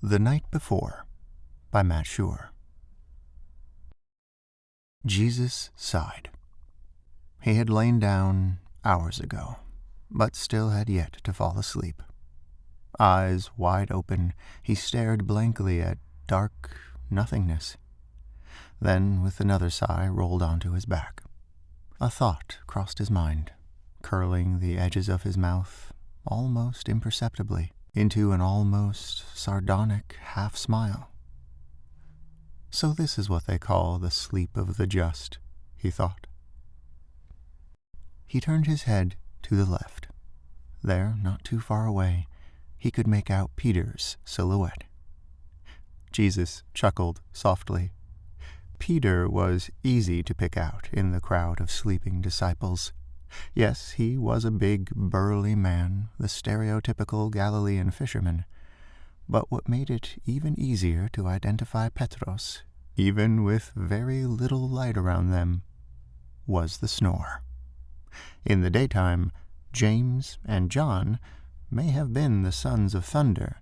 The Night Before by Schur. Jesus sighed. He had lain down hours ago, but still had yet to fall asleep. Eyes wide open, he stared blankly at dark nothingness. Then, with another sigh, rolled onto his back. A thought crossed his mind, curling the edges of his mouth almost imperceptibly into an almost sardonic half-smile. So this is what they call the sleep of the just, he thought. He turned his head to the left. There, not too far away, he could make out Peter's silhouette. Jesus chuckled softly. Peter was easy to pick out in the crowd of sleeping disciples. Yes, he was a big, burly man, the stereotypical Galilean fisherman. But what made it even easier to identify Petros, even with very little light around them, was the snore. In the daytime, James and John may have been the sons of thunder,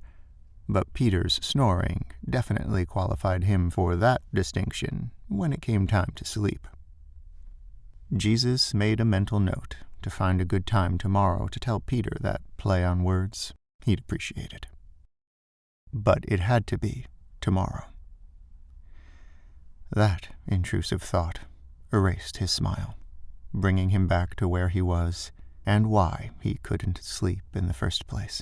but Peter's snoring definitely qualified him for that distinction when it came time to sleep. Jesus made a mental note to find a good time tomorrow to tell Peter that play on words he'd appreciate it. But it had to be tomorrow. That intrusive thought erased his smile, bringing him back to where he was and why he couldn't sleep in the first place.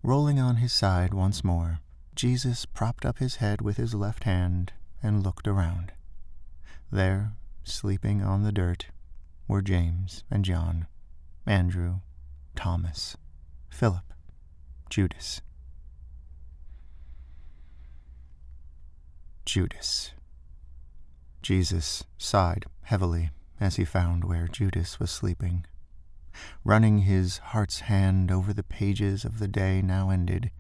Rolling on his side once more, Jesus propped up his head with his left hand and looked around. There, sleeping on the dirt, were James and John, Andrew, Thomas, Philip, Judas. Judas. Jesus sighed heavily as he found where Judas was sleeping. Running his heart's hand over the pages of the day now ended,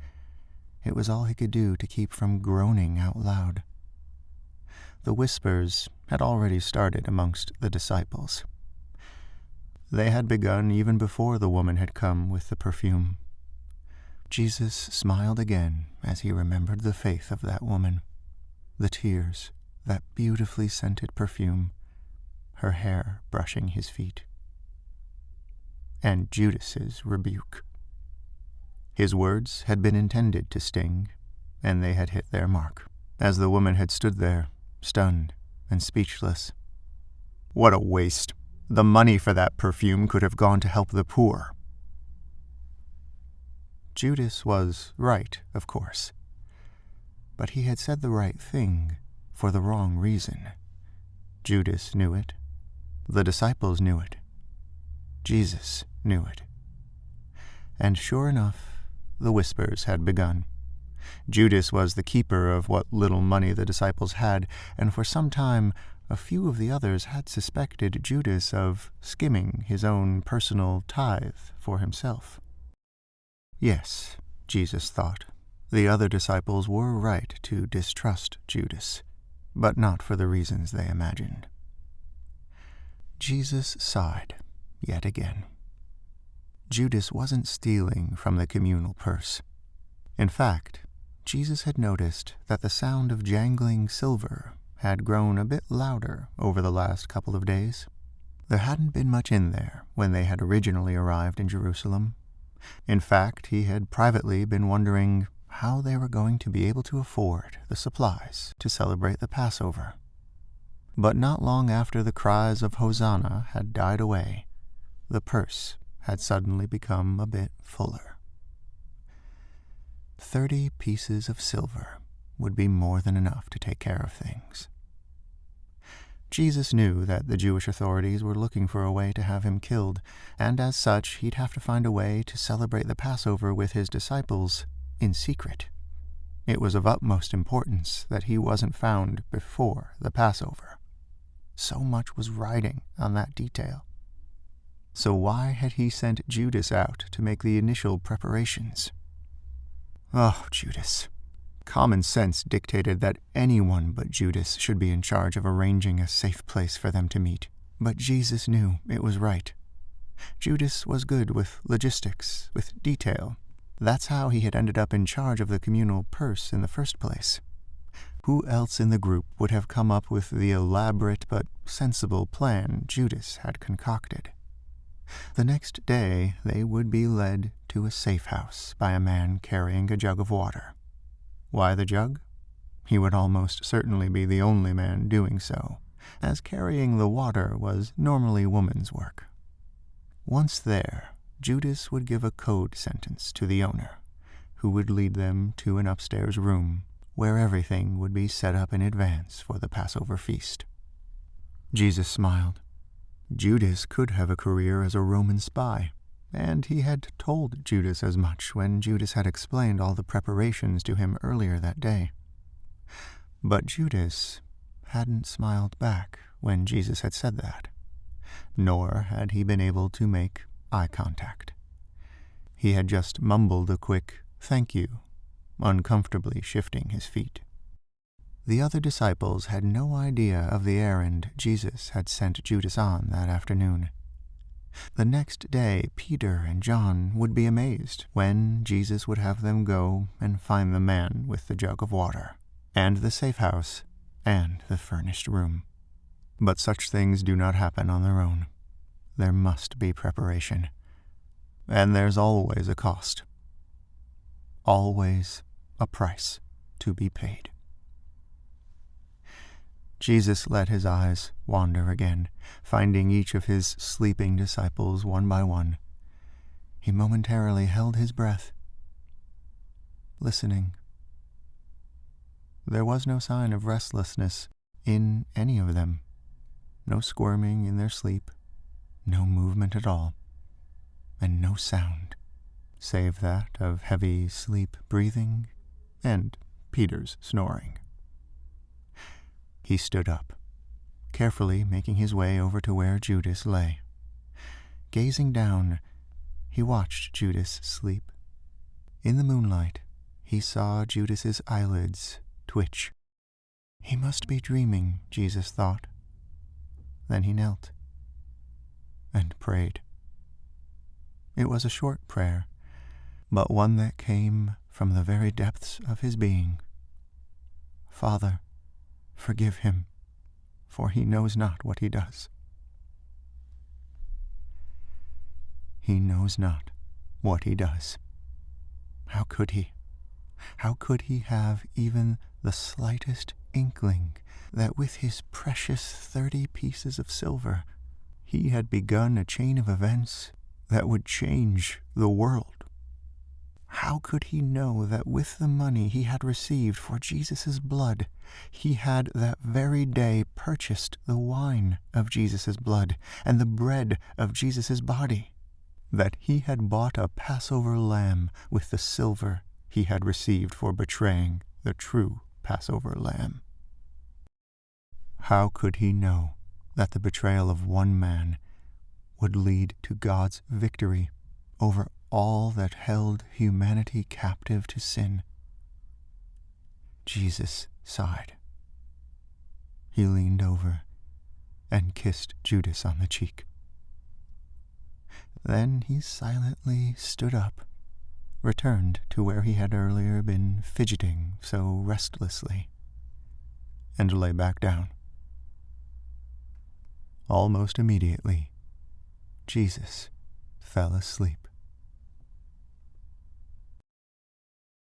it was all he could do to keep from groaning out loud. The whispers had already started amongst the disciples. They had begun even before the woman had come with the perfume. Jesus smiled again as he remembered the faith of that woman, the tears, that beautifully scented perfume, her hair brushing his feet. And Judas's rebuke. His words had been intended to sting, and they had hit their mark, as the woman had stood there, stunned and speechless. What a waste! The money for that perfume could have gone to help the poor. Judas was right, of course. But he had said the right thing for the wrong reason. Judas knew it. The disciples knew it. Jesus knew it. And sure enough, the whispers had begun. Judas was the keeper of what little money the disciples had, and for some time a few of the others had suspected Judas of skimming his own personal tithe for himself. Yes, Jesus thought, the other disciples were right to distrust Judas, but not for the reasons they imagined. Jesus sighed yet again. Judas wasn't stealing from the communal purse. In fact, Jesus had noticed that the sound of jangling silver had grown a bit louder over the last couple of days. There hadn't been much in there when they had originally arrived in Jerusalem. In fact, he had privately been wondering how they were going to be able to afford the supplies to celebrate the Passover. But not long after the cries of Hosanna had died away, the purse had suddenly become a bit fuller. 30 pieces of silver would be more than enough to take care of things. Jesus knew that the Jewish authorities were looking for a way to have him killed, and as such he'd have to find a way to celebrate the Passover with his disciples in secret. It was of utmost importance that he wasn't found before the Passover. So much was riding on that detail. So why had he sent Judas out to make the initial preparations? Oh, Judas. Common sense dictated that anyone but Judas should be in charge of arranging a safe place for them to meet. But Jesus knew it was right. Judas was good with logistics, with detail. That's how he had ended up in charge of the communal purse in the first place. Who else in the group would have come up with the elaborate but sensible plan Judas had concocted? The next day they would be led to a safe house by a man carrying a jug of water. Why the jug? He would almost certainly be the only man doing so, as carrying the water was normally woman's work. Once there, Judas would give a code sentence to the owner, who would lead them to an upstairs room where everything would be set up in advance for the Passover feast. Jesus smiled. Judas could have a career as a Roman spy, and he had told Judas as much when Judas had explained all the preparations to him earlier that day. But Judas hadn't smiled back when Jesus had said that, nor had he been able to make eye contact. He had just mumbled a quick "thank you," uncomfortably shifting his feet. The other disciples had no idea of the errand Jesus had sent Judas on that afternoon. The next day, Peter and John would be amazed when Jesus would have them go and find the man with the jug of water, and the safe house, and the furnished room. But such things do not happen on their own. There must be preparation. And there's always a cost. Always a price to be paid. Jesus let his eyes wander again, finding each of his sleeping disciples one by one. He momentarily held his breath, listening. There was no sign of restlessness in any of them, no squirming in their sleep, no movement at all, and no sound, save that of heavy sleep breathing and Peter's snoring. He stood up, carefully making his way over to where Judas lay. Gazing down, he watched Judas sleep. In the moonlight, he saw Judas's eyelids twitch. He must be dreaming, Jesus thought. Then he knelt and prayed. It was a short prayer, but one that came from the very depths of his being. Father, forgive him, for he knows not what he does. He knows not what he does. How could he? How could he have even the slightest inkling that with his precious 30 pieces of silver, he had begun a chain of events that would change the world? How could he know that with the money he had received for Jesus' blood, he had that very day purchased the wine of Jesus' blood and the bread of Jesus' body? That he had bought a Passover lamb with the silver he had received for betraying the true Passover lamb? How could he know that the betrayal of one man would lead to God's victory over all that held humanity captive to sin? Jesus sighed. He leaned over and kissed Judas on the cheek. Then he silently stood up, returned to where he had earlier been fidgeting so restlessly, and lay back down. Almost immediately, Jesus fell asleep.